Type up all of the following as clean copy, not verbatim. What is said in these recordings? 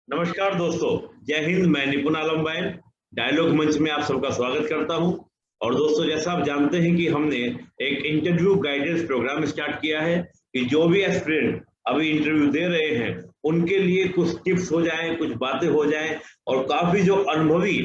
नमस्कार दोस्तों, जय हिंद। मैं निपुण आलम भाई डायलॉग मंच में आप सबका स्वागत करता हूं। और दोस्तों, जैसा आप जानते हैं कि हमने एक इंटरव्यू गाइडेंस प्रोग्राम स्टार्ट किया है कि जो भी एस्पिरेंट अभी इंटरव्यू दे रहे हैं उनके लिए कुछ टिप्स हो जाएं, कुछ बातें हो जाएं और काफी जो अनुभवी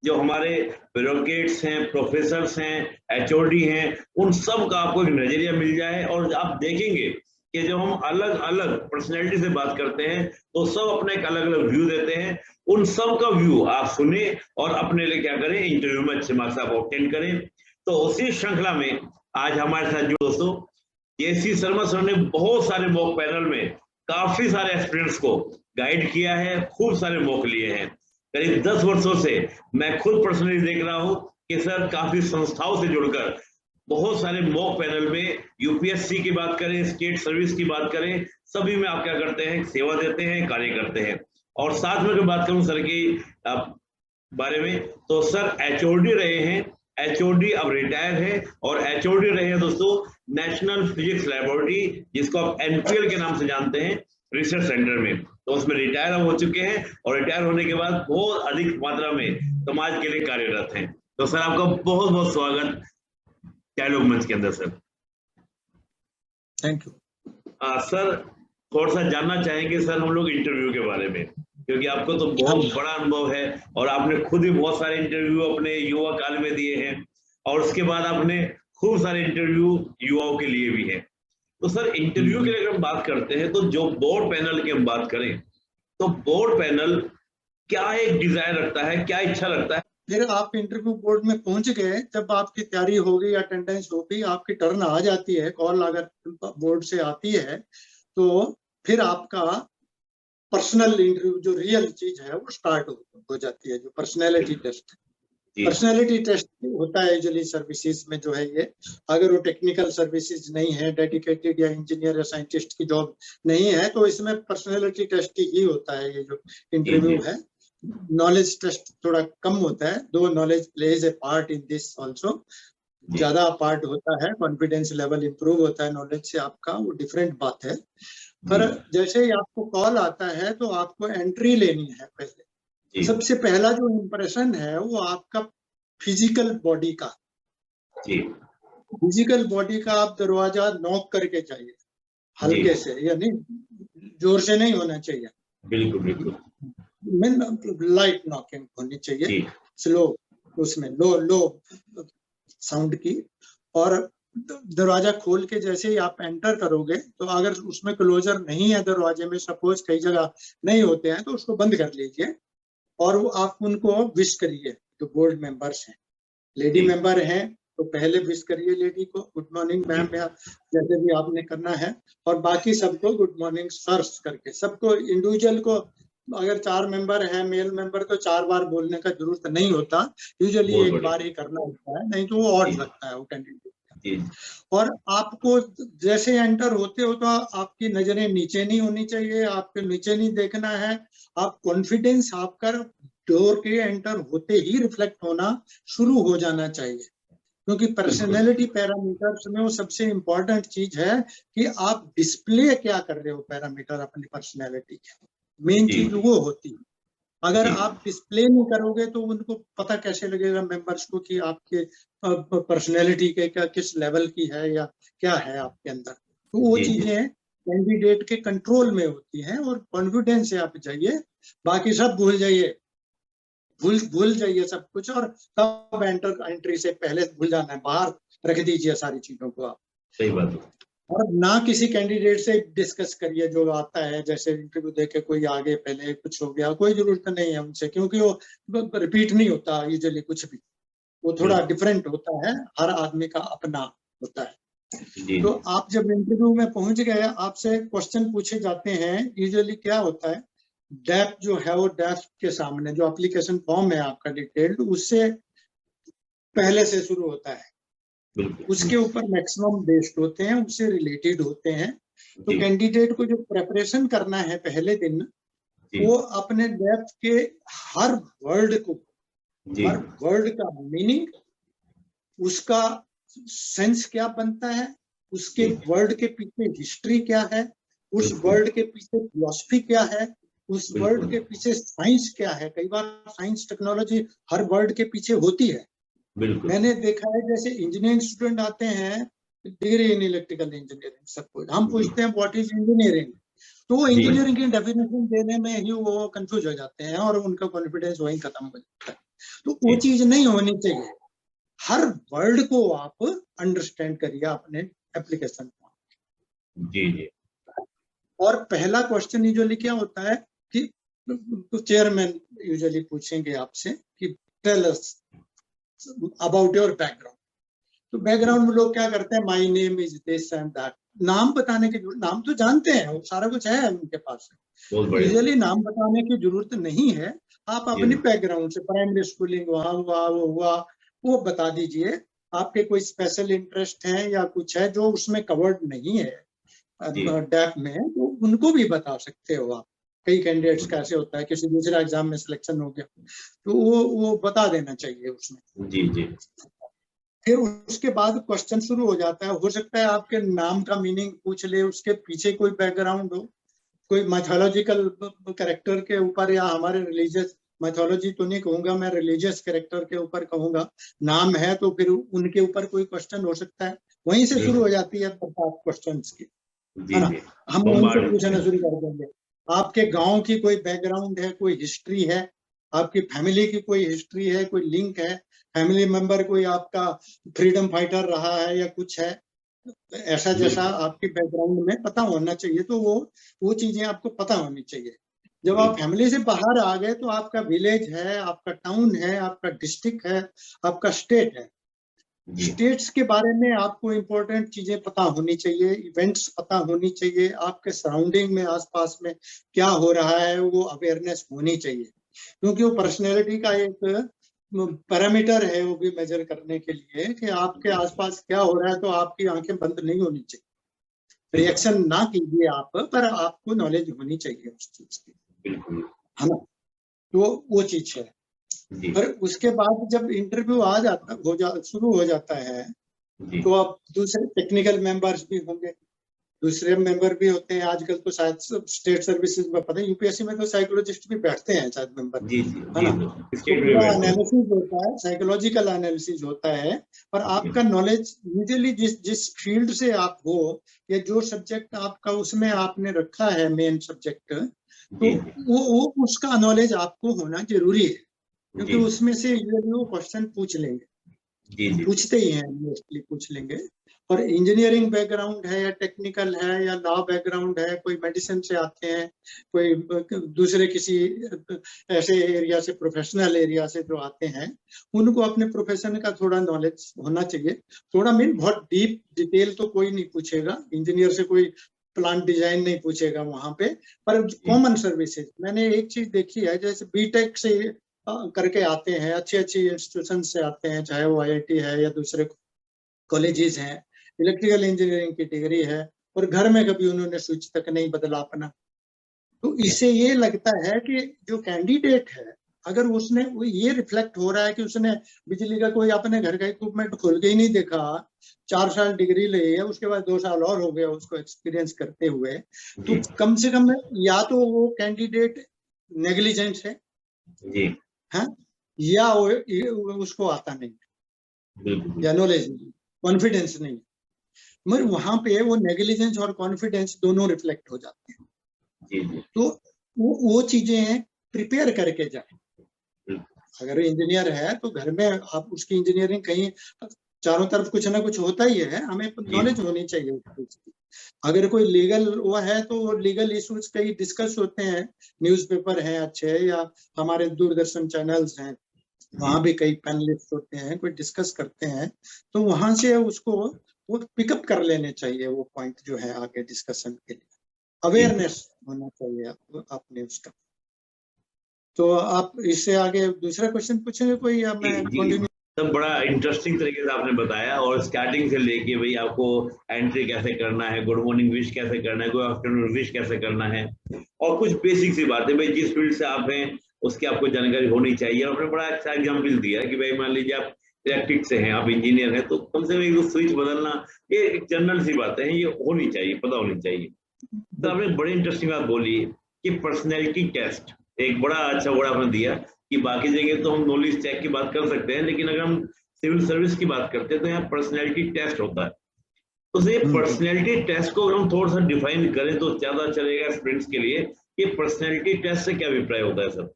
जो हमारे ब्यूरोक्रेट्स हैं, प्रोफेसर्स हैं, एचओडी हैं, उन सब का आपको एक नजरिया मिल जाए। और आप देखेंगे कि जब हम अलग अलग पर्सनैलिटी से बात करते हैं तो सब अपना एक अलग अलग व्यू देते हैं। उन सब का व्यू आप सुने और अपने लिए क्या करें, इंटरव्यू में अच्छे मार्क्स आप ऑब्टेन करें। तो उसी श्रृंखला में आज हमारे साथ जो दोस्तों जेसी शर्मा सर ने बहुत सारे मॉक पैनल में काफी सारे एस्पिरेंट्स को गाइड किया है, खूब सारे मॉक लिए हैं। करीब 10 वर्षों से मैं खुद पर्सनली देख रहा हूं कि सर काफी संस्थाओं से जुड़कर बहुत सारे मॉक पैनल में यूपीएससी की बात करें, स्टेट सर्विस की बात करें, सभी में आप क्या करते हैं, सेवा देते हैं, कार्य करते हैं। और साथ में अगर बात करूं सर की बारे में, तो सर एचओडी रहे हैं, एचओडी अब रिटायर है और एचओडी रहे हैं दोस्तों नेशनल फिजिक्स लैबोरेटरी, जिसको आप एनपीएल के नाम से जानते हैं, रिसर्च सेंटर में। तो उसमें रिटायर हो चुके हैं और रिटायर होने के बाद बहुत अधिक मात्रा में समाज के लिए कार्यरत हैं। तो सर आपका बहुत बहुत स्वागत डायलॉग मंच के अंदर सर। Thank you. सर थोड़ा सा जानना चाहेंगे सर हम लोग इंटरव्यू के बारे में, क्योंकि आपको तो बहुत बड़ा अनुभव है और आपने खुद ही बहुत सारे इंटरव्यू अपने युवा काल में दिए हैं और उसके बाद आपने खूब सारे इंटरव्यू युवाओं के लिए भी है। तो सर इंटरव्यू के लिए अगर हम बात करते हैं तो जो बोर्ड पैनल की हम बात करें तो बोर्ड पैनल क्या एक डिजायर रखता है, क्या इच्छा रखता है? फिर आप इंटरव्यू बोर्ड में पहुंच गए, जब आपकी तैयारी होगी, अटेंडेंस होगी, आपकी टर्न आ जाती है, कॉल अगर बोर्ड से आती है तो फिर आपका पर्सनल इंटरव्यू जो रियल चीज है वो स्टार्ट हो जाती है, जो पर्सनैलिटी टेस्ट। पर्सनैलिटी टेस्ट होता है यूजुअली सर्विसेज में, जो है ये, अगर वो टेक्निकल सर्विसेज नहीं है, डेडिकेटेड या इंजीनियर या साइंटिस्ट की जॉब नहीं है, तो इसमें पर्सनैलिटी टेस्ट ही होता है ये जो इंटरव्यू है। नॉलेज टेस्ट थोड़ा कम होता है, दो knowledge plays a part in this also, ज्यादा पार्ट होता है, कॉन्फिडेंस लेवल इंप्रूव होता है नॉलेज से आपका, वो डिफरेंट बात है। पर जैसे ही आपको कॉल आता है तो आपको एंट्री लेनी है। पहले सबसे पहला जो इम्प्रेशन है वो आपका फिजिकल बॉडी का, फिजिकल बॉडी का। आप दरवाजा नॉक करके चाहिए, हल्के से, यानी जोर से नहीं होना चाहिए, बिल्कुल बिल्कुल, लाइट नॉकिंग होनी चाहिए, स्लो, उसमें लो साउंड की। और दरवाजा खोल के जैसे ही आप एंटर करोगे तो अगर उसमें क्लोजर नहीं है दरवाजे में, सपोज कई जगह नहीं होते हैं, तो उसको बंद कर लीजिए और वो आप उनको विश करिए। जो बोर्ड मेंबर्स हैं, लेडी मेंबर हैं तो पहले विश करिए लेडी को, गुड मॉर्निंग मैम, या जैसे भी आपने करना है। और बाकी सबको गुड मॉर्निंग सर्स करके, सबको इंडिविजुअल को, अगर 4 मेंबर है मेल मेंबर, तो 4 बार बोलने का जरूरत नहीं होता, यूजुअली एक बार ही करना होता है, नहीं तो वो ऑड लगता है वो कैंडिडेट। और आपको जैसे एंटर होते हो तो आपकी नजरें नीचे नहीं होनी चाहिए, आपके नीचे नहीं देखना है। आप कॉन्फिडेंस आपका डोर के एंटर होते ही रिफ्लेक्ट होना शुरू हो जाना चाहिए, क्योंकि पर्सनैलिटी पैरामीटर्स में वो सबसे इंपॉर्टेंट चीज है कि आप डिस्प्ले क्या कर रहे हो, पैरामीटर अपनी पर्सनैलिटी के, मेन चीज वो होती है। अगर आप डिस्प्ले नहीं करोगे तो उनको पता कैसे लगेगा मेंबर्स को कि आपके पर्सनैलिटी के क्या किस लेवल की है या क्या है आपके अंदर। तो वो चीजें कैंडिडेट के कंट्रोल में होती हैं, और कॉन्फिडेंस से आप जाइए, बाकी सब भूल जाइए, भूल जाइए सब कुछ, और तब एंट्री से पहले भूल जाना है, बाहर रख दीजिए सारी चीजों को आप। सही बात है। और ना किसी कैंडिडेट से डिस्कस करिए जो आता है, जैसे इंटरव्यू देके कोई आगे पहले कुछ हो गया, कोई जरूरत नहीं है उनसे, क्योंकि वो रिपीट नहीं होता यूजुअली कुछ भी, वो थोड़ा डिफरेंट होता है, हर आदमी का अपना होता है। तो आप जब इंटरव्यू में पहुंच गए, आपसे क्वेश्चन पूछे जाते हैं, यूजुअली क्या होता है, डेप्थ जो है वो डेप्थ के सामने जो एप्लीकेशन फॉर्म है आपका डिटेल्ड, उससे पहले से शुरू होता है, उसके ऊपर मैक्सिमम बेस्ड होते हैं, उससे रिलेटेड होते हैं। तो कैंडिडेट को जो प्रेपरेशन करना है पहले दिन, वो अपने डेप्थ के हर वर्ड को, हर वर्ड का मीनिंग, उसका सेंस क्या बनता है, उसके वर्ड के पीछे हिस्ट्री क्या है, उस वर्ड के पीछे फिलॉसफी क्या है, उस वर्ड के पीछे साइंस क्या है। कई बार साइंस टेक्नोलॉजी हर वर्ड के पीछे होती है। मैंने देखा है जैसे इंजीनियरिंग स्टूडेंट आते हैं, डिग्री इन इलेक्ट्रिकल इंजीनियरिंग, सब कुछ हम पूछते हैं व्हाट इज इंजीनियरिंग, तो वो इंजीनियरिंग की डेफिनेशन देने में ही वो कंफ्यूज हो जाते हैं और उनका कॉन्फिडेंस वहीं खत्म हो जाता है। तो वो चीज नहीं होनी चाहिए। हर वर्ड को आप अंडरस्टैंड करिए अपने एप्लीकेशन में। जी। और पहला क्वेश्चन यूजुअली क्या होता है कि चेयरमैन यूजुअली पूछेंगे आपसे कि tell us about your background. तो बैकग्राउंड में लोग क्या करते हैं, my name is this and that, नाम बताने की नाम तो जानते हैं, वो सारा कुछ है उनके पास। यूजुअली नाम बताने की जरूरत नहीं है। आप अपनी बैकग्राउंड से प्राइमरी स्कूलिंग वहां हुआ वो हुआ वो बता दीजिए। आपके कोई स्पेशल इंटरेस्ट है या कुछ है जो उसमें कवर्ड नहीं है डैप में, तो उनको भी बता सकते हो आप। कई कैंडिडेट्स का ऐसे होता है, किसी दूसरा एग्जाम में सिलेक्शन हो गया तो वो बता देना चाहिए उसमें। जी। फिर उसके बाद क्वेश्चन शुरू हो जाता है। हो सकता है आपके नाम का मीनिंग पूछ ले, उसके पीछे कोई बैकग्राउंड हो, कोई मैथोलॉजिकल कैरेक्टर के ऊपर, या हमारे रिलीजियस, मैथोलॉजी तो नहीं कहूंगा मैं, रिलीजियस कैरेक्टर के ऊपर कहूंगा। नाम है तो फिर उनके ऊपर कोई क्वेश्चन हो सकता है। वहीं से शुरू हो जाती है क्वेश्चन की, है ना। हम वहीं से पूछना शुरू कर देंगे। आपके गांव की कोई बैकग्राउंड है, कोई हिस्ट्री है, आपकी फैमिली की कोई हिस्ट्री है, कोई लिंक है, फैमिली मेंबर कोई आपका फ्रीडम फाइटर रहा है या कुछ है, ऐसा जैसा आपके बैकग्राउंड में पता होना चाहिए। तो वो चीजें आपको पता होनी चाहिए। जब आप फैमिली से बाहर आ गए तो आपका विलेज है, आपका टाउन है, आपका डिस्ट्रिक्ट है, आपका स्टेट है। स्टेट्स के बारे में आपको इम्पोर्टेंट चीजें पता होनी चाहिए, इवेंट्स पता होनी चाहिए, आपके सराउंडिंग में आसपास में क्या हो रहा है वो अवेयरनेस होनी चाहिए। क्योंकि वो पर्सनैलिटी का एक पैरामीटर है, वो भी मेजर करने के लिए कि आपके आसपास क्या हो रहा है। तो आपकी आंखें बंद नहीं होनी चाहिए, रिएक्शन ना कीजिए आप, पर आपको नॉलेज होनी चाहिए उस चीज की, है ना। तो वो चीज है। पर उसके बाद जब इंटरव्यू शुरू हो जाता है तो अब दूसरे टेक्निकल मेंबर्स भी होंगे, दूसरे मेंबर भी होते हैं। आजकल तो शायद स्टेट सर्विसेज में पता है, यूपीएससी में तो साइकोलॉजिस्ट भी बैठते हैं शायद मेंबर, है ना। तो एनालिसिस होता है, साइकोलॉजिकल एनालिसिस होता है। पर आपका नॉलेज यूजुअली जिस फील्ड से आप हो या जो सब्जेक्ट आपका उसमें आपने रखा है मेन सब्जेक्ट, तो वो उसका नॉलेज आपको होना जरूरी है। क्योंकि उसमें से यूजुअली वो क्वेश्चन पूछ लेंगे, पूछते ही हैं, मोस्टली पूछ लेंगे। और इंजीनियरिंग बैकग्राउंड है या टेक्निकल है या लॉ बैकग्राउंड है, कोई मेडिसिन से आते हैं, कोई दूसरे किसी ऐसे एरिया से, प्रोफेशनल एरिया से जो आते हैं, उनको अपने प्रोफेशन का थोड़ा नॉलेज होना चाहिए। थोड़ा मीन बहुत डीप डिटेल तो कोई नहीं पूछेगा, इंजीनियर से कोई प्लांट डिजाइन नहीं पूछेगा वहां पे। पर कॉमन सर्विसेज मैंने एक चीज देखी है, जैसे बीटेक से करके आते हैं, अच्छी इंस्टीट्यूशन से आते हैं, चाहे वो आईआईटी है या दूसरे कॉलेजेस हैं, इलेक्ट्रिकल इंजीनियरिंग की डिग्री है, और घर में कभी उन्होंने स्विच तक नहीं बदला अपना। तो इससे ये लगता है कि जो कैंडिडेट है, अगर उसने ये रिफ्लेक्ट हो रहा है कि उसने बिजली का कोई अपने घर का इक्विपमेंट खोल के ही नहीं देखा, 4 साल डिग्री ले है, उसके बाद 2 साल और हो गया उसको एक्सपीरियंस करते हुए, तो कम से कम या तो वो कैंडिडेट नेग्लिजेंट है या उसको आता नहीं या नॉलेज नहीं, कॉन्फिडेंस नहीं, मगर वहां पे वो नेग्लिजेंस और कॉन्फिडेंस दोनों रिफ्लेक्ट हो जाते हैं। तो वो चीजें प्रिपेयर करके जाए। अगर इंजीनियर है तो घर में आप उसकी इंजीनियरिंग कहीं चारों तरफ कुछ ना कुछ होता ही है, हमें नॉलेज होनी चाहिए। अगर कोई लीगल वो है तो लीगल इश्यूज कई डिस्कस होते हैं, न्यूज़पेपर हैं अच्छे या हमारे दूरदर्शन चैनल्स हैं, वहां भी कई पैनलिस्ट होते हैं, कोई डिस्कस करते हैं, तो वहां से उसको वो पिकअप कर लेने चाहिए वो पॉइंट जो है आगे डिस्कशन के लिए। अवेयरनेस होना चाहिए आपने उसका। तो आप इससे आगे दूसरा क्वेश्चन पूछेंगे कोई या मैं कंटिन्यू? सब बड़ा इंटरेस्टिंग तरीके से आपने बताया, और स्टार्टिंग से लेके भाई आपको एंट्री कैसे करना है, गुड मॉर्निंग विश कैसे करना है, गुड आफ्टरनून विश कैसे करना है, और कुछ बेसिक सी बातें भाई जिस फील्ड से आप हैं उसकी आपको जानकारी होनी चाहिए। आपने बड़ा अच्छा एग्जाम्पल दिया कि भाई मान लीजिए आप इलेक्ट्रिक से हैं, आप इंजीनियर हैं, तो कम से कम एक स्विच बदलना ये एक जनरल सी बातें हैं, ये होनी चाहिए, पता होनी चाहिए। तो आपने बड़ी इंटरेस्टिंग बात बोली कि पर्सनैलिटी टेस्ट, एक बड़ा अच्छा वर्ड आपने दिया कि बाकी जगह तो हम नॉलेज चेक की बात कर सकते हैं, लेकिन अगर हम सिविल सर्विस की बात करते हैं तो यहाँ पर्सनैलिटी टेस्ट होता है। तो ये पर्सनैलिटी टेस्ट को हम थोड़ा सा डिफाइन करें तो ज्यादा चलेगा स्टूडेंट्स के लिए कि पर्सनैलिटी टेस्ट से क्या अभिप्राय होता है सर,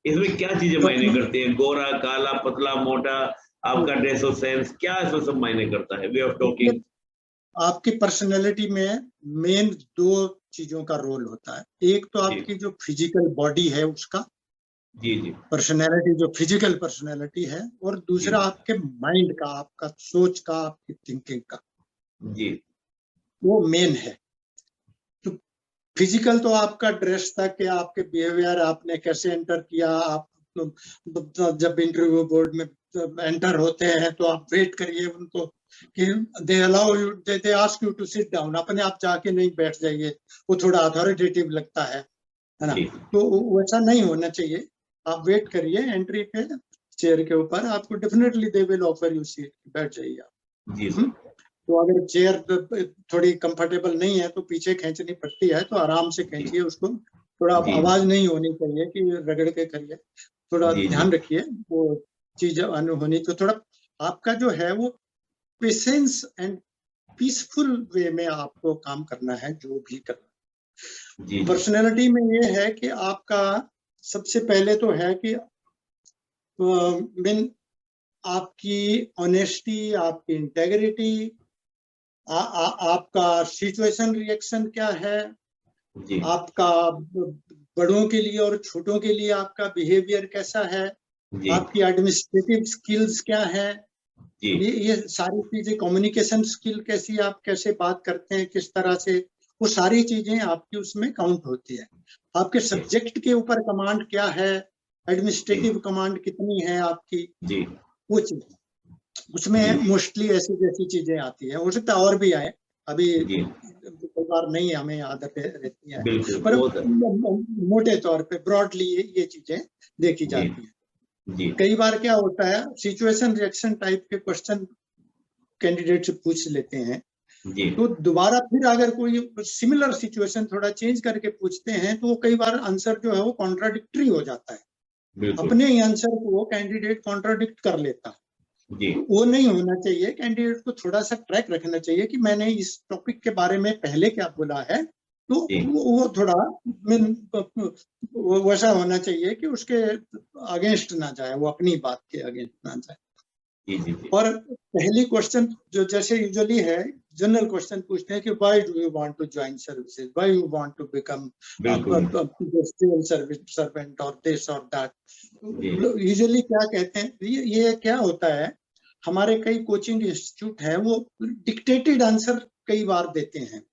इसमें क्या चीजें मायने करती हैं? गोरा, काला, पतला, मोटा, आपका ड्रेस ऑफ सेंस, क्या इसमें सब मायने करता है? Way of talking. आपकी पर्सनैलिटी में मेन 2 चीजों का रोल होता है। एक तो आपकी जो फिजिकल बॉडी है उसका, जी जी, पर्सनैलिटी जो फिजिकल पर्सनैलिटी है, और दूसरा आपके माइंड का, आपका सोच का, आपकी थिंकिंग का जी, वो मेन है। तो फिजिकल तो आपका ड्रेस तक या आपके बिहेवियर, आपने कैसे एंटर किया, आप जब इंटरव्यू बोर्ड में एंटर होते हैं तो आप वेट करिए उनको कि they allow you, they ask you to sit down, अपने आप जाके नहीं बैठ जाइए, वो थोड़ा अथॉरिटेटिव लगता है ना। तो वैसा नहीं होना चाहिए, आप वेट करिए एंट्री पे चेयर के ऊपर, आपको definitely they will offer you seat, बैठ जाइए आप। तो अगर चेयर थोड़ी कंफर्टेबल नहीं है तो पीछे खींचनी पड़ती है, तो आराम से खींचिए उसको, थोड़ा आवाज नहीं होनी चाहिए कि रगड़ के करिए, थोड़ा ध्यान रखिए वो चीज होनी। तो थोड़ा आपका जो है वो पेशेंस एंड पीसफुल वे में आपको काम करना है, जो भी करना है। पर्सनैलिटी में ये है कि आपका सबसे पहले तो है कि आपकी ऑनेस्टी, आपकी इंटेग्रिटी, आपका सिचुएशन रिएक्शन क्या है, आपका बड़ों के लिए और छोटों के लिए आपका बिहेवियर कैसा है, आपकी एडमिनिस्ट्रेटिव स्किल्स क्या है, ये सारी चीजें, कम्युनिकेशन स्किल कैसी, आप कैसे बात करते हैं, किस तरह से, वो सारी चीजें आपकी उसमें काउंट होती है। आपके सब्जेक्ट के ऊपर कमांड क्या है, एडमिनिस्ट्रेटिव कमांड कितनी है आपकी, वो चीज उसमें मोस्टली ऐसी जैसी चीजें आती है। हो सकता है और भी आए, अभी कई बार नहीं हमें आदत रहती है, पर मोटे तौर पे ब्रॉडली ये चीजें देखी जाती है। कई बार क्या होता है, सिचुएशन रिएक्शन टाइप के क्वेश्चन कैंडिडेट से पूछ लेते हैं, तो दोबारा फिर अगर कोई सिमिलर सिचुएशन थोड़ा चेंज करके पूछते हैं तो कई बार आंसर जो है वो कॉन्ट्राडिक्टरी हो जाता है, अपने ही आंसर को वो कैंडिडेट कॉन्ट्राडिक्ट कर लेता है। वो नहीं होना चाहिए, कैंडिडेट को थोड़ा सा ट्रैक रखना चाहिए कि मैंने इस टॉपिक के बारे में पहले क्या बोला है, तो वो थोड़ा वैसा होना चाहिए कि उसके अगेंस्ट ना जाए, वो अपनी बात के अगेंस्ट ना जाए। और पहली क्वेश्चन जो जैसे यूजुअली है, जनरल क्वेश्चन पूछते हैं कि why do you want to join services, why you want to become civil service servant और दिस और दैट। यूजुअली क्या कहते हैं, ये क्या होता है, हमारे कई कोचिंग इंस्टीट्यूट है वो डिक्टेटेड आंसर कई बार देते हैं,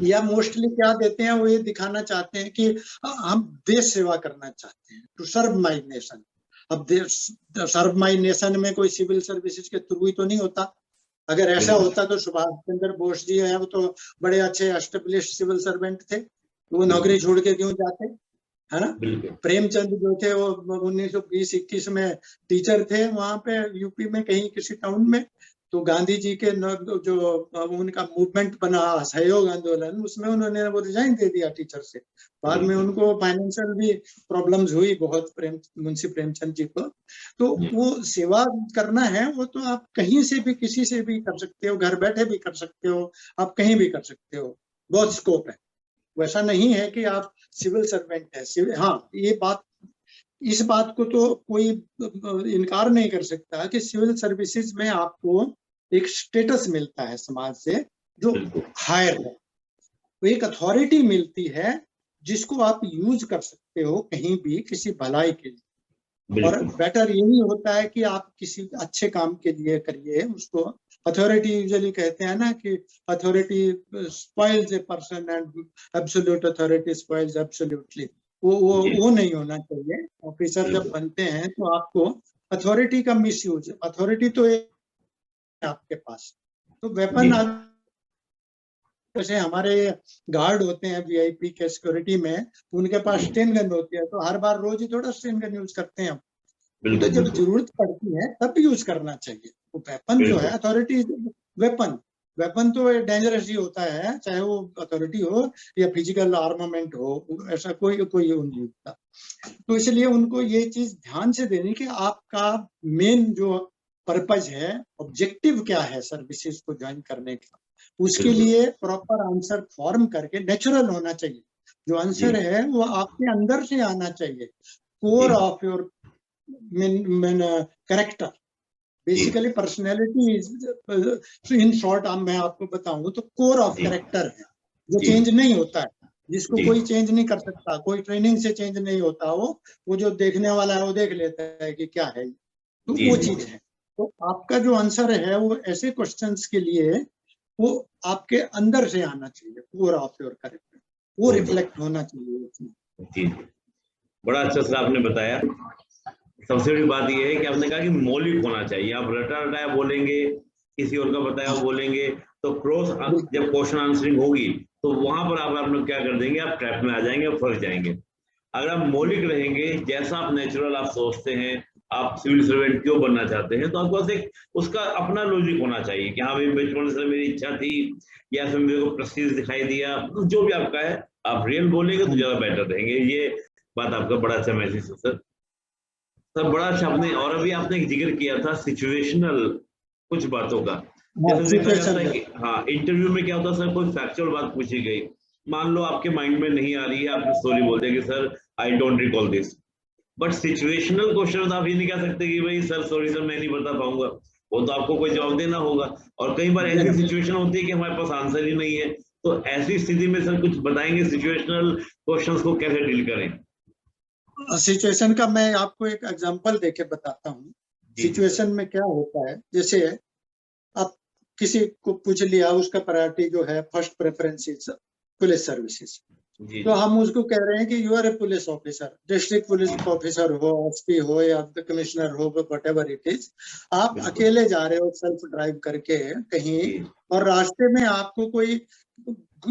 या मोस्टली क्या देते हैं, वो ये दिखाना चाहते हैं कि हम देश सेवा करना चाहते हैं, टू सर्व माय नेशन। अब सर्व माय नेशन में कोई सिविल सर्विसेज के थ्रू ही तो नहीं होता। अगर ऐसा होता तो सुभाष चंद्र बोस जी हैं, वो तो बड़े अच्छे एस्टेब्लिश्ड सिविल सर्वेंट थे, वो नौकरी छोड़ के क्यों जाते, है ना। प्रेमचंद जो थे वो 1920-21 में टीचर थे वहां पे यूपी में कहीं किसी टाउन में, तो गांधी जी के जो उनका मूवमेंट बना सहयोग आंदोलन, उसमें उन्होंने वो रिजाइन दे दिया टीचर से। बाद में उनको फाइनेंशियल भी प्रॉब्लम्स हुई बहुत, मुंशी प्रेमचंद जी को। तो वो सेवा करना है, वो तो आप कहीं से भी किसी से भी कर सकते हो, घर बैठे भी कर सकते हो, आप कहीं भी कर सकते हो, बहुत स्कोप है। वैसा नहीं है कि आप सिविल सर्वेंट है। हाँ, ये बात, इस बात को तो कोई इनकार नहीं कर सकता कि सिविल सर्विसेज में आपको एक स्टेटस मिलता है समाज से जो हायर है, एक अथॉरिटी मिलती है जिसको आप यूज कर सकते हो कहीं भी किसी भलाई के लिए। और बेटर यही होता है कि आप किसी अच्छे काम के लिए करिए उसको। अथॉरिटी यूजुअली कहते हैं ना कि authority spoils a person and absolute authority spoils absolutely. वो नहीं होना चाहिए। ऑफिसर जब बनते हैं तो आपको अथॉरिटी का मिसयूज, अथॉरिटी तो आपके पास, तो वेपन, जैसे हमारे गार्ड होते हैं वीआईपी के सिक्योरिटी में, उनके पास स्टेन गन होती है, तो हर बार रोज ही थोड़ा स्टेन गन यूज करते हैं हम, तो जब जरूरत पड़ती है तब यूज करना चाहिए। वो वेपन जो है, अथॉरिटी वेपन, वेपन तो डेंजरस ही होता है, चाहे वो अथॉरिटी हो या फिजिकल आर्मामेंट हो, ऐसा कोई नहीं होता। तो इसलिए उनको ये चीज ध्यान से देनी कि आपका मेन जो पर्पज है, ऑब्जेक्टिव क्या है सर्विसेज को ज्वाइन करने का, उसके लिए प्रॉपर आंसर फॉर्म करके नेचुरल होना चाहिए। जो आंसर है वो आपके अंदर से आना चाहिए, core of your character, basically personality. In short मैं आपको बताऊं तो कोर ऑफ कैरेक्टर है जो चेंज नहीं होता है, जिसको कोई चेंज नहीं कर सकता, कोई ट्रेनिंग से चेंज नहीं होता। वो जो देखने वाला है वो देख लेता है कि क्या है, तो वो चीज है। तो आपका जो आंसर है वो ऐसे क्वेश्चंस के लिए वो आपके अंदर से आना चाहिए, कोर ऑफ योर कैरेक्टर, वो रिफ्लेक्ट होना चाहिए उसमें। जी, बड़ा अच्छा सर आपने बताया। सबसे बड़ी बात यह है कि आपने कहा कि मौलिक होना चाहिए। आप रटा रटाया बोलेंगे, किसी और का बताया बोलेंगे, तो क्रॉस जब क्वेश्चन आंसरिंग होगी तो वहां पर आप लोग क्या कर देंगे, आप ट्रैप में आ जाएंगे और फंस जाएंगे। अगर आप मौलिक रहेंगे, जैसा आप नेचुरल आप सोचते हैं, आप सिविल सर्वेंट क्यों बनना चाहते हैं, तो आपके पास एक उसका अपना लॉजिक होना चाहिए कि हाँ भाई बचपन से मेरी इच्छा थी, या फिर मेरे को प्रेस्टीज दिखाई दिया, जो भी आपका है, आप रियल बोलेंगे तो ज्यादा बेटर रहेंगे। ये बात आपका बड़ा अच्छा मैसेज है सर। सर बड़ा अच्छा आपने, और अभी आपने एक जिक्र किया था सिचुएशनल कुछ बातों का। जैसे देखा जाता है कि हाँ, इंटरव्यू में क्या होता है सर, कोई फैक्चुअल बात पूछी गई, मान लो आपके माइंड में नहीं आ रही है, आपने सॉरी बोल दिया कि sir I don't recall this, but situational question आप ये नहीं कह सकते कि भाई सर सॉरी सर मैं नहीं बता पाऊंगा, वो तो आपको कोई जवाब देना होगा। और कई बार ऐसी सिचुएशन होती है कि हमारे पास आंसर ही नहीं है, तो ऐसी स्थिति में सर कुछ बताएंगे सिचुएशनल क्वेश्चंस को कैसे डील करें? सिचुएशन का मैं आपको एक एग्जांपल देके बताता हूँ। सिचुएशन में क्या होता है, जैसे आप किसी को पूछ लिया, उसका प्रायोरिटी जो है first preference is police services, तो हम उसको कह रहे हैं कि you are a police officer, district police officer हो, एसपी हो या कमिश्नर हो, व्हाटएवर इट इज, आप अकेले जा रहे हो सेल्फ ड्राइव करके कहीं, और रास्ते में आपको कोई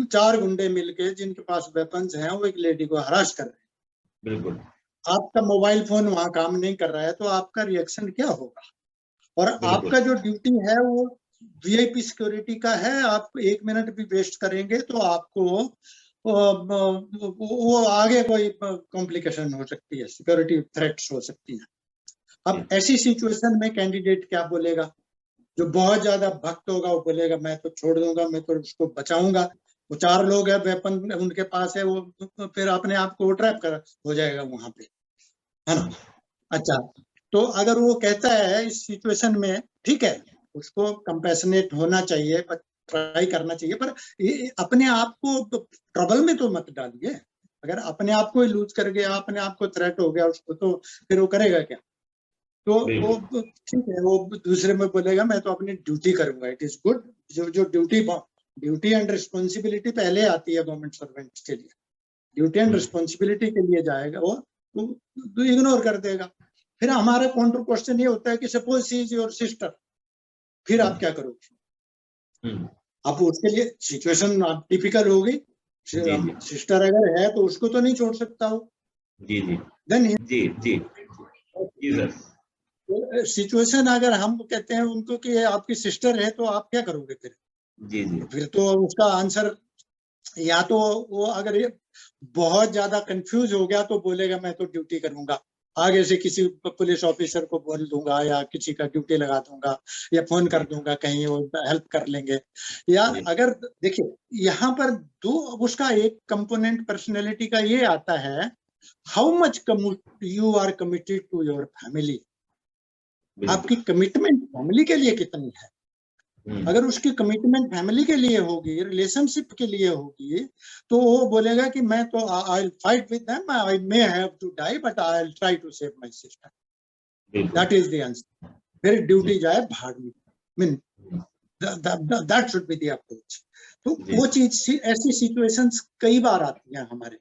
4 गुंडे मिलके जिनके पास वेपन्स हैं वो एक लेडी को हरास कर रहे हैं। बिल्कुल। आपका मोबाइल फोन वहां काम नहीं कर रहा है, तो आपका रिएक्शन क्या होगा? और आपका जो ड्यूटी है वो वीआईपी सिक्योरिटी का है, आप 1 मिनट भी वेस्ट करेंगे तो आपको वो आगे कोई कॉम्प्लिकेशन हो सकती है, सिक्योरिटी थ्रेट्स हो सकती है। अब ऐसी सिचुएशन में कैंडिडेट क्या बोलेगा? जो बहुत ज्यादा भक्त होगा वो बोलेगा मैं तो छोड़ दूंगा, मैं तो उसको बचाऊंगा, वो 4 लोग है, वेपन उनके पास है, वो फिर अपने आप को ट्रैप कर हो जाएगा वहां पे, है ना? अच्छा, तो अगर वो कहता है इस सिचुएशन में, ठीक है, उसको कंपैशनेट होना चाहिए, ट्राई करना चाहिए, पर अपने आप को ट्रबल में तो मत डालिए। अगर अपने आप को लूज कर गया, अपने आप को थ्रेट हो गया उसको, तो फिर वो करेगा क्या? तो वो ठीक है, वो दूसरे में बोलेगा मैं तो अपनी ड्यूटी करूंगा, इट इज गुड। जो ड्यूटी एंड रिस्पॉन्सिबिलिटी पहले आती है गवर्नमेंट सर्वेंट्स के लिए, ड्यूटी एंड रिस्पॉन्सिबिलिटी के लिए जाएगा वो, तो इग्नोर कर देगा। फिर हमारा काउंटर क्वेश्चन ये होता है कि suppose she is your sister, फिर आप क्या करोगे? आप उसके लिए सिचुएशन आप टिपिकल होगी, सिस्टर अगर है तो उसको तो नहीं छोड़ सकता हो। जी जी देन जी जी जी सर, सिचुएशन अगर हम कहते हैं उनको कि आपकी सिस्टर है, तो आप क्या करोगे फिर? जी जी फिर तो उसका आंसर, या तो वो अगर ये बहुत ज्यादा कंफ्यूज हो गया तो बोलेगा मैं तो ड्यूटी करूंगा, आगे से किसी पुलिस ऑफिसर को बोल दूंगा या किसी का ड्यूटी लगा दूंगा या फोन कर दूंगा, कहीं वो हेल्प कर लेंगे। या अगर देखिए यहाँ पर उसका एक कंपोनेंट पर्सनैलिटी का ये आता है, how much you are committed to your family, आपकी कमिटमेंट फैमिली के लिए कितनी है। अगर उसकी कमिटमेंट फैमिली के लिए होगी, रिलेशनशिप के लिए होगी, तो वो बोलेगा कि मैं तो I will fight with them, I may have to die but I will try to save my sister, that is the answer. फिर ड्यूटी जाए भाड़ में, mean that should be the approach. तो वो चीज, ऐसी सिचुएशंस कई बार आती हैं हमारे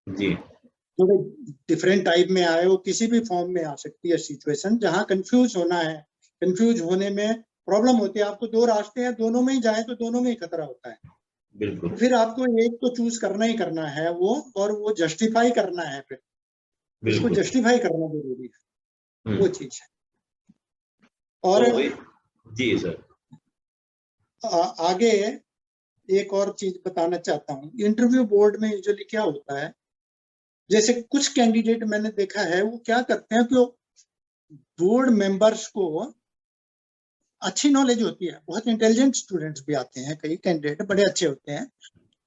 जी, तो डिफरेंट टाइप में आए, वो किसी भी फॉर्म में आ सकती है सिचुएशन, जहां कंफ्यूज होना है। कंफ्यूज होने में प्रॉब्लम होती है, आपको 2 रास्ते हैं, दोनों में ही जाए तो दोनों में ही खतरा होता है। बिल्कुल। फिर आपको एक तो चूज करना ही करना है वो, और वो जस्टिफाई करना है, फिर उसको जस्टिफाई करना जरूरी है, वो चीज है। और जी सर, आगे एक और चीज बताना चाहता हूँ। इंटरव्यू बोर्ड में यूजुअली क्या होता है, जैसे कुछ कैंडिडेट मैंने देखा है वो क्या करते हैं कि बोर्ड मेंबर्स को अच्छी नॉलेज होती है, बहुत इंटेलिजेंट स्टूडेंट्स भी आते हैं, कई कैंडिडेट बड़े अच्छे होते हैं,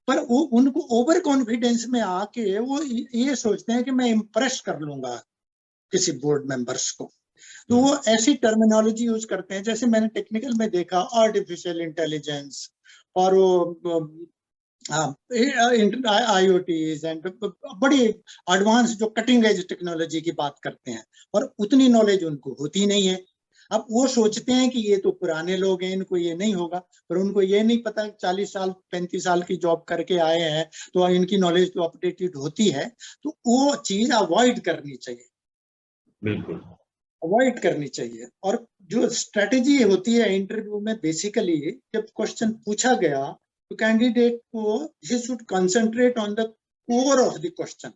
पर वो उनको ओवर कॉन्फिडेंस में आके वो ये सोचते हैं कि मैं इम्प्रेस कर लूंगा किसी बोर्ड मेंबर्स को, तो वो ऐसी टर्मिनोलॉजी यूज करते हैं जैसे मैंने टेक्निकल में देखा आर्टिफिशियल इंटेलिजेंस और वो IoTs एंड बड़ी एडवांस जो कटिंग एज टेक्नोलॉजी की बात करते हैं, और उतनी नॉलेज उनको होती नहीं है। अब वो सोचते हैं कि ये तो पुराने लोग हैं, इनको ये नहीं होगा, पर उनको ये नहीं पता 40 साल 35 साल की जॉब करके आए हैं तो इनकी नॉलेज तो अपडेटेड होती है, तो वो चीज अवॉइड करनी चाहिए, बिल्कुल अवॉइड करनी चाहिए। और जो स्ट्रेटेजी होती है इंटरव्यू में, बेसिकली जब क्वेश्चन पूछा गया तो कैंडिडेट को he should concentrate on the core of the question,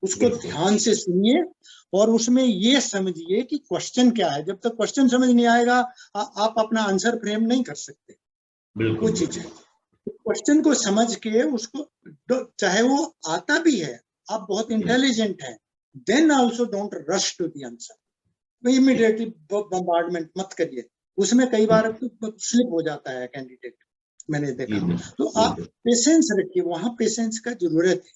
उसको ध्यान से सुनिए और उसमें ये समझिए कि क्वेश्चन क्या है। जब तक क्वेश्चन समझ नहीं आएगा आप अपना आंसर फ्रेम नहीं कर सकते। वो चीज है, क्वेश्चन को समझ के उसको, चाहे वो आता भी है, आप बहुत इंटेलिजेंट हैं, then also don't rush to the answer, immediately bombardment मत करिए, उसमें कई बार स्लिप हो जाता है कैंडिडेट, मैंने देखा। तो आप पेशेंस रखिए, वहां पेशेंस का जरूरत है,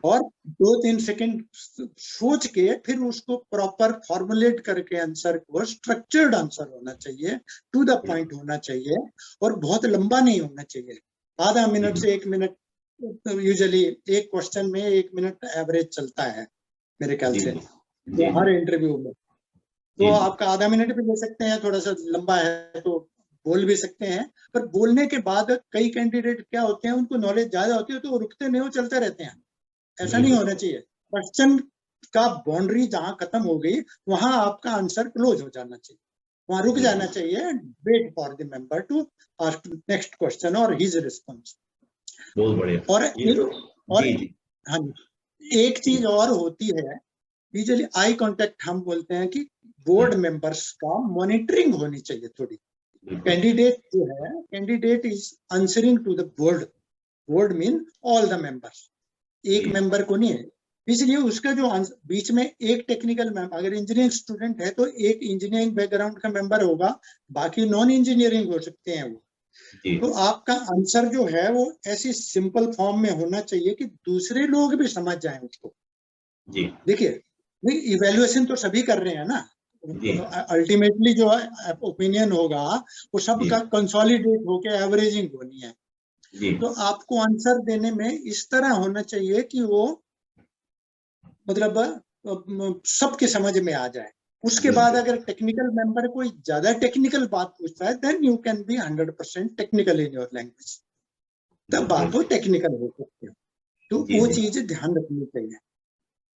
और 2-3 सेकंड सोच के फिर उसको प्रॉपर फॉर्मुलेट करके आंसर को, स्ट्रक्चर्ड आंसर होना चाहिए, टू द पॉइंट होना चाहिए, और बहुत लंबा नहीं होना चाहिए। आधा मिनट से 1 मिनट, यूजुअली एक क्वेश्चन में 1 मिनट एवरेज चलता है मेरे ख्याल से, तो हर इंटरव्यू में। तो आपका आधा मिनट भी ले सकते हैं, थोड़ा सा लंबा है तो बोल भी सकते हैं, पर बोलने के बाद कई कैंडिडेट क्या होते हैं, उनको नॉलेज ज्यादा होती है तो वो रुकते नहीं, वो चलते रहते हैं। ऐसा नहीं होना चाहिए। क्वेश्चन का बाउंड्री जहां खत्म हो गई वहां आपका आंसर क्लोज हो जाना चाहिए, वहां रुक जाना चाहिए, wait for the member to ask next question और हिज रिस्पॉन्स। बहुत बढ़िया। और हाँ, एक चीज और होती है, यूजुअली आई कांटेक्ट हम बोलते हैं कि बोर्ड मेंबर्स का मॉनिटरिंग होनी चाहिए थोड़ी। कैंडिडेट जो है, candidate is answering to the board, board mean all the members, एक मेंबर को नहीं है। इसलिए उसका जो बीच में एक टेक्निकल मेंबर, अगर इंजीनियरिंग स्टूडेंट है तो एक इंजीनियरिंग बैकग्राउंड का मेंबर होगा, बाकी नॉन इंजीनियरिंग हो सकते हैं वो। तो आपका आंसर जो है वो ऐसी सिंपल फॉर्म में होना चाहिए कि दूसरे लोग भी समझ जाएं उसको। देखिए, इवैल्यूएशन तो सभी कर रहे हैं ना, अल्टीमेटली जो ओपिनियन होगा वो सबका कंसोलिडेट होके एवरेजिंग होनी है। तो आपको आंसर देने में इस तरह होना चाहिए कि वो मतलब सबके समझ में आ जाए। उसके बाद अगर टेक्निकल मेंबर कोई ज्यादा टेक्निकल बात पूछता है, then you can be 100% technical in your language, तब बात हो टेक्निकल हो सकती है। तो वो चीज ध्यान रखनी चाहिए।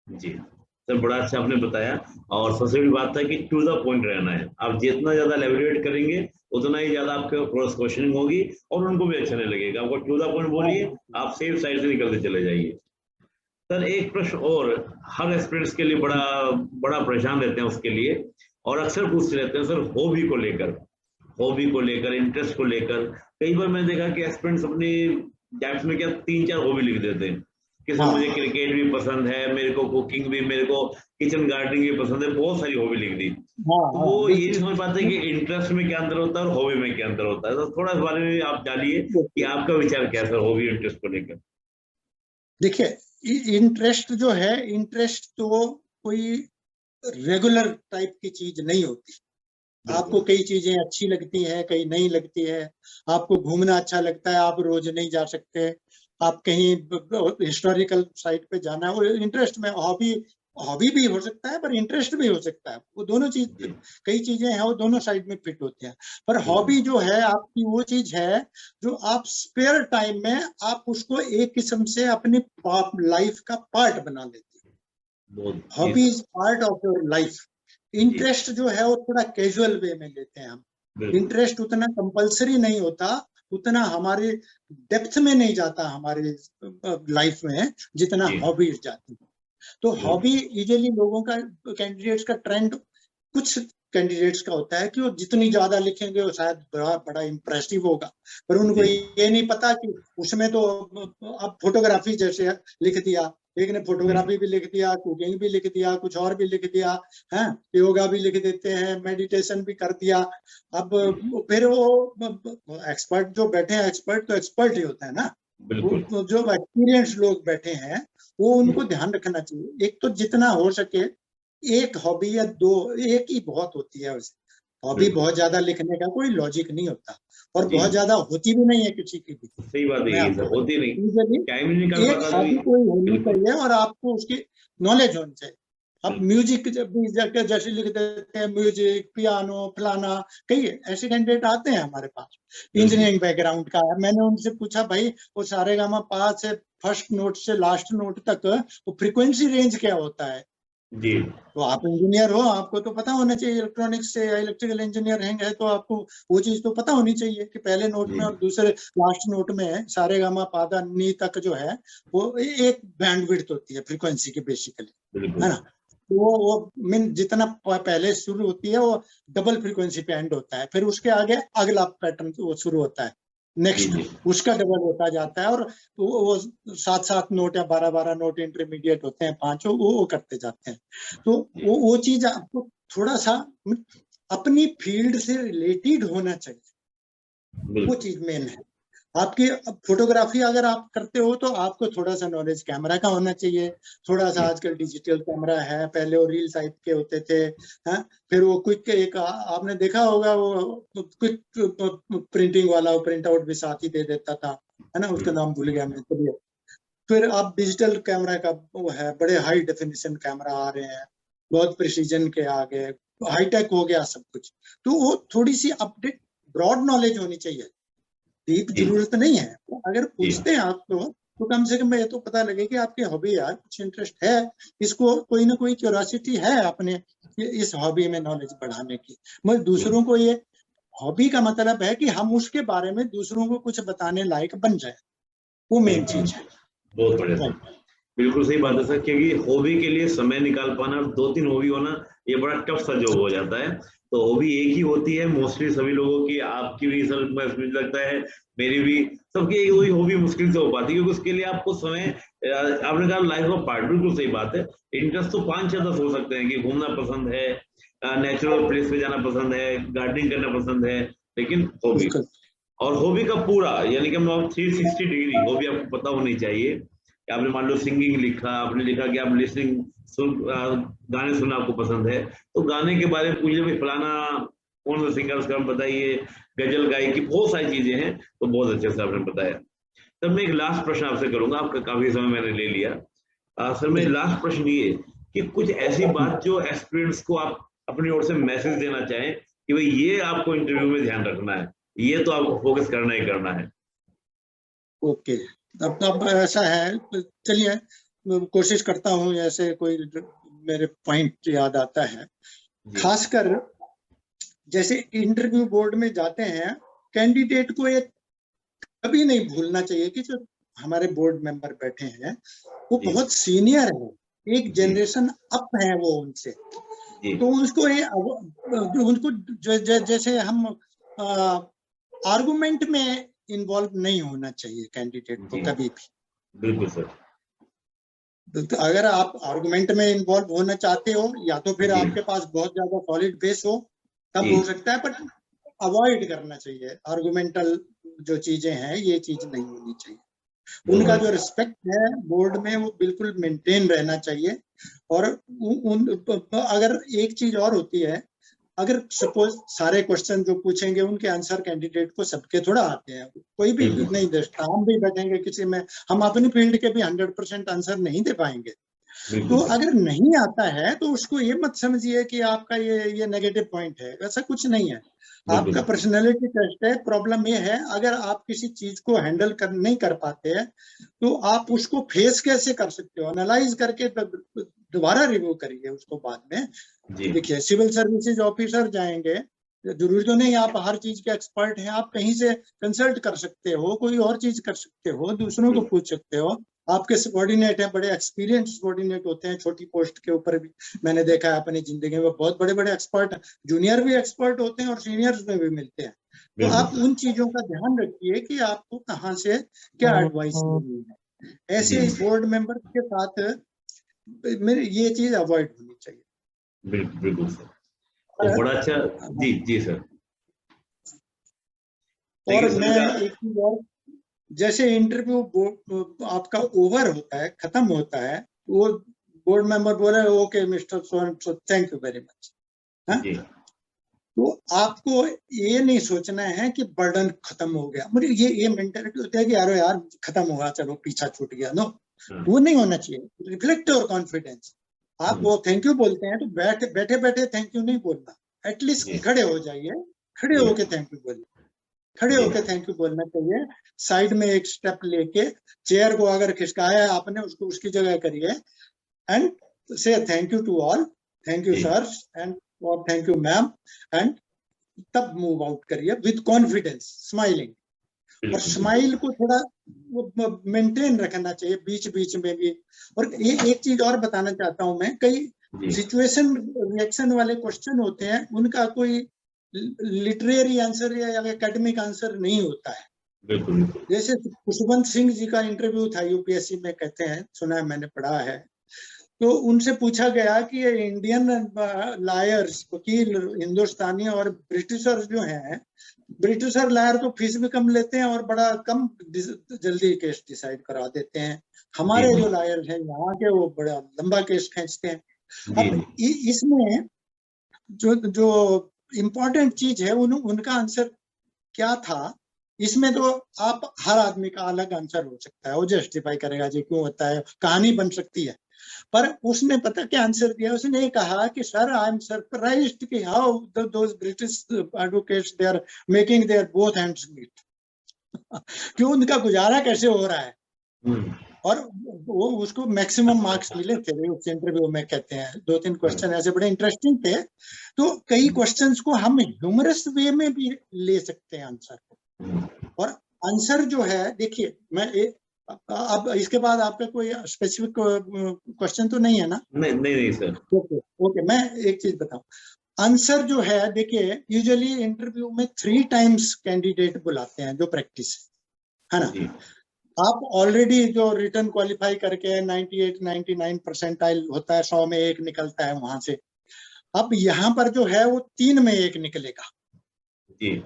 जी सर, बड़ा अच्छा आपने बताया, और सबसे बड़ी बात है कि टू द पॉइंट रहना है। आप जितना ज्यादा एलेबोरेट करेंगे उतना ही ज्यादा आपके क्रॉस क्वेश्चनिंग होगी और उनको भी अच्छा नहीं लगेगा। आपको टू द पॉइंट बोलिए, आप सेफ साइड से निकलते चले जाइए। सर एक प्रश्न और, हर एस्पिरेंट्स के लिए बड़ा परेशान रहते हैं उसके लिए, और अक्सर पूछते रहते हैं सर हॉबी को लेकर, इंटरेस्ट को लेकर। कई बार मैंने देखा कि एस्पिरेंट्स अपनी गैप्स में क्या 3-4 हॉबी लिख देते हैं कि सर मुझे क्रिकेट भी पसंद है, मेरे को कुकिंग भी, मेरे को किचन गार्डनिंग भी पसंद है, बहुत सारी हॉबी लिख दी। तो वो ये नहीं समझ पाते कि इंटरेस्ट में क्या अंतर होता है और हॉबी में क्या अंतर होता है। तो थोड़ा इस बारे में आप जानिए कि आपका विचार क्या है सर हॉबी इंटरेस्ट को लेकर। देखिए, इंटरेस्ट जो है, इंटरेस्ट तो कोई रेगुलर टाइप की चीज नहीं होती। आपको कई चीजें अच्छी लगती हैं, कई नहीं लगती है। आपको घूमना अच्छा लगता है, आप रोज नहीं जा सकते। आप कहीं हिस्टोरिकल साइट पे जाना है, वो इंटरेस्ट में, हॉबी भी हो सकता है पर इंटरेस्ट भी हो सकता है। वो दोनों चीज, कई चीजें हैं वो दोनों साइड में फिट होते हैं। पर हॉबी जो है आपकी, वो चीज है जो आप स्पेयर टाइम में आप उसको एक किस्म से अपनी लाइफ का पार्ट बना लेते हैं। Hobby is part of your life. Interest जो है वो थोड़ा कैजुअल वे में लेते हैं हम। इंटरेस्ट उतना कंपलसरी नहीं होता, उतना हमारे डेप्थ में नहीं जाता हमारे लाइफ में जितना हॉबीज जाती है। तो हॉबी यूजुअली लोगों का, कैंडिडेट्स का ट्रेंड कुछ कैंडिडेट्स का होता है कि वो जितनी ज्यादा लिखेंगे वो शायद बड़ा बड़ा इम्प्रेसिव होगा, पर उनको ये नहीं पता कि उसमें तो अब फोटोग्राफी जैसे लिख दिया, एक ने फोटोग्राफी भी लिख दिया, कुकिंग भी लिख दिया, कुछ और भी लिख दिया है, योगा भी लिख देते हैं, मेडिटेशन भी कर दिया। अब फिर वो एक्सपर्ट जो बैठे हैं, एक्सपर्ट तो एक्सपर्ट ही होता है ना, वो जो एक्सपीरियंस लोग बैठे हैं वो उनको ध्यान रखना चाहिए। एक तो जितना हो सके एक हॉबी या दो, एक ही बहुत होती है। हॉबी बहुत ज्यादा लिखने का कोई लॉजिक नहीं होता, और बहुत ज्यादा होती भी नहीं है किसी की भी। सही बात है, होती नहीं, टाइम नहीं निकाल एक हॉबी कोई होनी चाहिए और आपको उसकी नॉलेज होनी चाहिए। अब म्यूजिक जैसे लिख देते हैं, म्यूजिक, पियानो, फलाना, कई ऐसे कैंडिडेट आते हैं हमारे पास, इंजीनियरिंग बैकग्राउंड का है। मैंने उनसे पूछा, भाई वो सारेगामा से फर्स्ट नोट से लास्ट नोट तक वो फ्रीक्वेंसी रेंज क्या होता है जी? तो आप इंजीनियर हो, आपको तो पता होना चाहिए, इलेक्ट्रॉनिक्स से या इलेक्ट्रिकल इंजीनियर है तो आपको वो चीज तो पता होनी चाहिए कि पहले नोट में और दूसरे लास्ट नोट में सारेगामा पादा नी तक जो है वो एक बैंडविड्थ होती है फ्रीक्वेंसी की बेसिकली, है ना। तो वो मीन जितना पहले शुरू होती है वो डबल फ्रीक्वेंसी पे एंड होता है, फिर उसके आगे अगला पैटर्न वो शुरू होता है, नेक्स्ट उसका डबल होता जाता है, और वो 7-7 नोट या 12-12 नोट इंटरमीडिएट होते हैं, 5 वो करते जाते हैं। तो वो चीज आपको थोड़ा सा अपनी फील्ड से रिलेटेड होना चाहिए, वो चीज मेन है। आपकी फोटोग्राफी अगर आप करते हो तो आपको थोड़ा सा नॉलेज कैमरा का होना चाहिए, थोड़ा सा आजकल डिजिटल कैमरा है, पहले वो रील टाइप के होते थे, हाँ, फिर वो क्विक एक आपने देखा होगा वो क्विक प्रिंटिंग वाला, वो प्रिंट आउट भी साथ ही दे देता था, है ना, उसका नाम भूल गया मैं। चलिए, फिर आप डिजिटल कैमरा का वो है, बड़े हाई डेफिनेशन कैमरा आ रहे हैं, बहुत प्रिसीजन के आगे हाईटेक हो गया सब कुछ। तो वो थोड़ी सी अपडेट ब्रॉड नॉलेज होनी चाहिए, डीप जरूरत नहीं है। अगर पूछते हैं आपको तो कम से कम ये तो पता लगे कि आपकी हॉबी यार कुछ इंटरेस्ट है, इसको कोई ना कोई क्यूरियोसिटी है अपने इस हॉबी में नॉलेज बढ़ाने की। मगर दूसरों को ये हॉबी का मतलब है कि हम उसके बारे में दूसरों को कुछ बताने लायक बन जाए, वो मेन चीज है। बहुत बढ़िया, बिल्कुल सही बात है सर, क्योंकि हॉबी के लिए समय निकाल पाना, 2-3 हॉबी होना ये बड़ा टफ सा जॉब हो जाता है। तो हॉबी एक ही होती है मोस्टली सभी लोगों की, आपकी भी सर मुझे लगता है, मेरी भी, सबकी वही हॉबी मुश्किल से हो पाती है, क्योंकि उसके लिए आपको समय, आपने कहा लाइफ ऑफ पार्ट, बिल्कुल सही बात है। इंटरेस्ट तो 5-6-10 हो सकते हैं कि घूमना पसंद है, नेचुरल प्लेस पे जाना पसंद है, गार्डनिंग करना पसंद है, लेकिन हॉबी, और हॉबी का पूरा यानी कि 360 डिग्री हॉबी आपको पता होनी चाहिए। आपने मान लो सिंगिंग लिखा, आपने लिखा कि आप लिसनिंग गाने सुनना आपको पसंद है, तो गाने के बारे में पूछे भी फलाना कौन सा सिंगर्स का बताइए, गजल गायकी, बहुत सारी चीजें हैं, तो बहुत अच्छे से आपने बताया। तब मैं एक लास्ट प्रश्न आपसे करूंगा, आपका काफी समय मैंने ले लिया। सर मेरा लास्ट प्रश्न ये कि कुछ ऐसी बात जो एस्पिरेंट्स को आप अपनी ओर से मैसेज देना चाहें कि भाई ये आपको इंटरव्यू में ध्यान रखना है, ये तो आपको फोकस करना ही करना है। ओके, अब ऐसा है, चलिए कोशिश करता हूँ, ऐसे कोई मेरे पॉइंट याद आता है। खासकर जैसे इंटरव्यू बोर्ड में जाते हैं, कैंडिडेट को ये कभी नहीं भूलना चाहिए कि जो हमारे बोर्ड मेंबर बैठे हैं वो बहुत सीनियर है, एक जनरेशन अप है वो उनसे। तो उसको ये उनको जैसे हम आर्गुमेंट में इन्वॉल्व नहीं होना चाहिए कैंडिडेट को कभी भी। बिल्कुल सर। तो अगर आप आर्गुमेंट में इन्वॉल्व होना चाहते हो, या तो फिर आपके पास बहुत ज्यादा सॉलिड बेस हो, तब हो सकता है, बट अवॉइड करना चाहिए आर्गुमेंटल जो चीजें हैं, ये चीज नहीं होनी चाहिए। उनका जो रिस्पेक्ट है बोर्ड में वो बिल्कुल मेंटेन रहना चाहिए। और अगर एक चीज और होती है, अगर सपोज सारे क्वेश्चन जो पूछेंगे उनके आंसर कैंडिडेट को सबके थोड़ा आते हैं, कोई भी नहीं दे, हम भी बैठेंगे किसी में, हम अपनी फील्ड के भी 100% आंसर नहीं दे पाएंगे। तो अगर नहीं आता है तो उसको ये मत समझिए कि आपका ये नेगेटिव पॉइंट है, ऐसा कुछ नहीं है। आपका पर्सनैलिटी टेस्ट है। प्रॉब्लम ये है, अगर आप किसी चीज को हैंडल नहीं कर पाते हैं तो आप उसको फेस कैसे कर सकते हो, एनालाइज करके दोबारा रिव्यू करिए उसको बाद में। देखिए, सिविल सर्विसेज ऑफिसर जाएंगे, जरूरी तो नहीं आप हर चीज के एक्सपर्ट हैं, आप कहीं से कंसल्ट कर सकते हो, कोई और चीज कर सकते हो, दूसरों को पूछ सकते हो, आपके सबॉर्डिनेट हैं, बड़े एक्सपीरियंस सबॉर्डिनेट होते हैं, छोटी पोस्ट के ऊपर भी मैंने देखा है अपनी जिंदगी में, बहुत बड़े बड़े एक्सपर्ट, जूनियर भी एक्सपर्ट होते हैं और सीनियर्स में भी मिलते हैं। तो आप उन चीजों का ध्यान रखिए कि आपको कहाँ से क्या एडवाइस लेनी है। ऐसे बोर्ड मेंबर के साथ मेरे ये चीज अवॉइड होनी चाहिए। बिल्कुल बिल्कुल सर, तो बड़ा अच्छा। जी जी सर। और मैं एक चीज और, जैसे इंटरव्यू आपका ओवर होता है, खत्म होता है, वो बोर्ड मेंबर बोले okay mister so thank you very much, तो आपको ये नहीं सोचना है कि बर्डन खत्म हो गया, मुझे ये मेंटालिटी होती है कि यार खत्म हुआ, चलो पीछा छूट गया। नो, वो नहीं होना चाहिए। Reflect your confidence. आप वो थैंक यू बोलते हैं तो बैठे बैठे थैंक यू नहीं बोलना, एटलीस्ट खड़े हो जाइए, खड़े होके थैंक यू बोलिए, खड़े होके थैंक यू बोलना चाहिए। साइड में एक स्टेप लेके चेयर को अगर खिसकाया आपने, उसको उसकी जगह करिए एंड से thank you to all, thank you sir and और थैंक यू मैम, एंड तब मूव आउट करिए विद कॉन्फिडेंस, स्माइलिंग। और स्माइल को थोड़ा मेंटेन रखना चाहिए बीच बीच में भी। और एक चीज और बताना चाहता हूं मैं, कई सिचुएशन रिएक्शन वाले क्वेश्चन होते हैं, उनका कोई लिटरेरी आंसर या एकेडमिक आंसर नहीं होता है। बिल्कुल। जैसे खुशवंत सिंह जी का इंटरव्यू था यूपीएससी में, कहते हैं, सुना है, मैंने पढ़ा है। तो उनसे पूछा गया कि ये इंडियन लायर्स, वकील हिंदुस्तानी और ब्रिटिशर जो हैं, ब्रिटिशर लायर तो फीस भी कम लेते हैं और बड़ा कम जल्दी केस डिसाइड करा देते हैं, हमारे जो लायर हैं यहाँ के वो बड़ा लंबा केस खींचते हैं। अब इसमें जो इम्पोर्टेंट चीज है उनका आंसर क्या था, इसमें तो आप हर आदमी का अलग आंसर हो सकता है, वो जस्टिफाई करेगा जी क्यों होता है, कहानी बन सकती है। पर उसने पता क्या आंसर दिया, उसने ये कहा कि सर आई एम सरप्राइज्ड कि how those British advocates they are making their both hands meet क्यों उनका गुजारा कैसे हो रहा है। और वो उसको मैक्सिमम मार्क्स मिले थे उस इंटरव्यू में, कहते हैं 2-3 क्वेश्चन ऐसे बड़े इंटरेस्टिंग थे। तो कई क्वेश्चंस को हम ह्यूमरस वे में भी ले सकते हैं आंसर को। और आंसर जो है, देखिए मैं अब इसके बाद आपका कोई स्पेसिफिक क्वेश्चन तो नहीं है ना? नहीं सर। ओके, मैं एक चीज बताऊं, आंसर जो है, देखिए यूजुअली इंटरव्यू में 3 टाइम्स कैंडिडेट बुलाते हैं जो प्रैक्टिस है ना। आप ऑलरेडी जो रिटर्न क्वालिफाई करके 98-99 परसेंटाइल होता है, 100 में 1 निकलता है वहां से। अब यहाँ पर जो है वो 3 में 1 निकलेगा जी।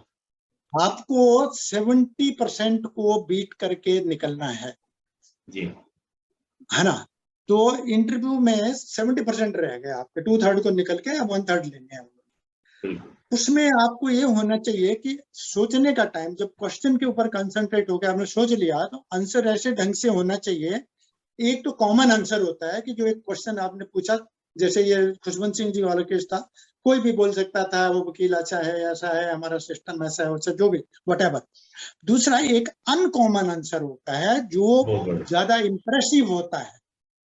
आपको 70% को बीट करके निकलना है जी, है ना। तो इंटरव्यू में 70% रह गए आपके, 2/3 को निकल के अब 1/3 लेने हैं। उसमें आपको ये होना चाहिए कि सोचने का टाइम, जब क्वेश्चन के ऊपर कंसंट्रेट होकर आपने सोच लिया, तो आंसर ऐसे ढंग से होना चाहिए। एक तो कॉमन आंसर होता है कि जो एक क्वेश्चन आपने पूछा, जैसे ये खुशवंत सिंह जी वाला केस था, कोई भी बोल सकता था वो वकील अच्छा है, ऐसा है, हमारा सिस्टम ऐसा है, वैसा जो भी व्हाटएवर। दूसरा एक अनकॉमन आंसर होता है जो ज्यादा इंप्रेसिव होता है।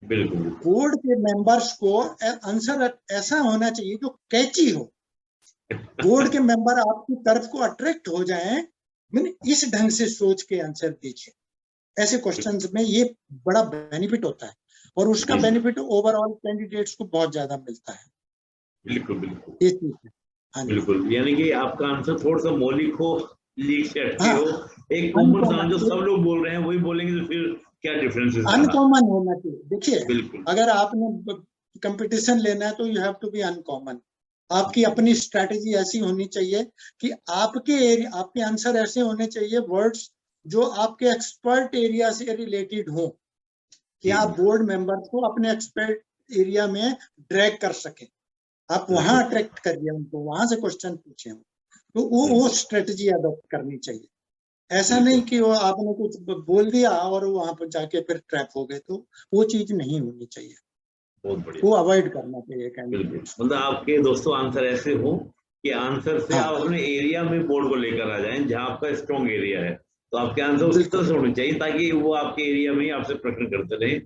बिल्कुल, बोर्ड के मेंबर्स को आंसर ऐसा होना चाहिए जो कैची हो, बोर्ड के मेंबर आपकी तरफ को अट्रैक्ट हो जाएं। मैंने इस ढंग से सोच के आंसर दीजिए। ऐसे क्वेश्चंस में ये बड़ा बेनिफिट होता है और उसका बेनिफिट ओवरऑल कैंडिडेट्स को बहुत ज्यादा मिलता है। बिल्कुल बिल्कुल, ये चीज है। हाँ बिल्कुल, यानी कि आपका आंसर थोड़ा सा मौलिक हो, लीक से हटके हो, एक कॉमन सा जो सब लोग बोल रहे हैं वही बोलेंगे, तो फिर क्या डिफरेंस है? अनकॉमन होना चाहिए। देखिए, अगर आपने कंपटीशन लेना है तो you have to be uncommon. आपकी अपनी स्ट्रैटेजी ऐसी होनी चाहिए कि आपके आंसर ऐसे होने चाहिए, वर्ड्स जो आपके एक्सपर्ट एरिया से रिलेटेड हो, कि आप बोर्ड मेंबर्स को अपने एक्सपर्ट एरिया में ड्रैग कर सके। आप वहां अट्रैक्ट करिए उनको, वहां से क्वेश्चन पूछे, तो वो स्ट्रेटजी अडॉप्ट करनी चाहिए। ऐसा नहीं कि वो आपने कुछ बोल दिया और वहां पर जाके फिर ट्रैप हो गए, तो वो चीज नहीं होनी चाहिए, बहुत बढ़िया, वो अवॉइड करना चाहिए कैंडिडेट। मतलब आपके दोस्तों आंसर ऐसे हो कि आंसर से आप अपने एरिया में बोर्ड को लेकर आ जाएं जहां आपका स्ट्रॉन्ग एरिया है, तो आपके आंसर उस तरह से होने चाहिए ताकि वो आपके एरिया में ही आपसे प्रश्न करते रहे।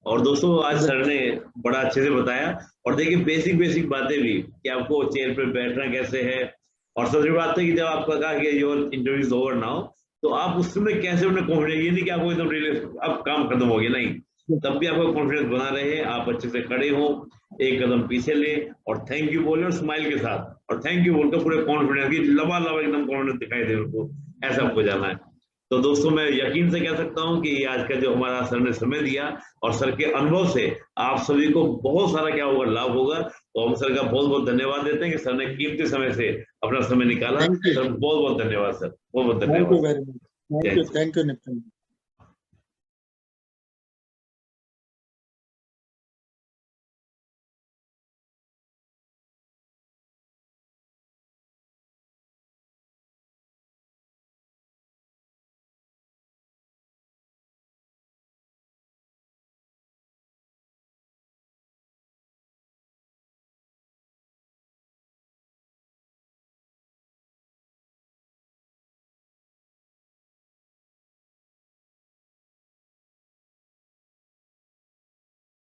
और दोस्तों आज सर ने बड़ा अच्छे से बताया, और देखिए बेसिक बातें भी कि आपको चेयर पर बैठना कैसे है। और सबसे बात है कि जब आपका कहा कि your interview is over now, तो आप उस समय कैसे उन्हें कॉन्फिडेंस, ये नहीं कि आपको एकदम रिलीफ अब काम खत्म हो गया, नहीं, तब भी आपको कॉन्फिडेंस बना रहे, आप अच्छे से खड़े हो, एक कदम पीछे ले और थैंक यू बोले और स्माइल के साथ, और थैंक यू बोलकर पूरे कॉन्फिडेंस की लबालब एकदम कॉन्फिडेंस दिखाई दे उनको, ऐसा आपको जाना है। तो दोस्तों मैं यकीन से कह सकता हूं कि आज का जो हमारा सर ने समय दिया और सर के अनुभव से आप सभी को बहुत सारा क्या होगा, लाभ होगा। तो हम सर का बहुत बहुत धन्यवाद देते हैं कि सर ने कीमती समय से अपना समय निकाला। सर बहुत बहुत धन्यवाद सर, बहुत बहुत धन्यवाद। Thank you, Nitin.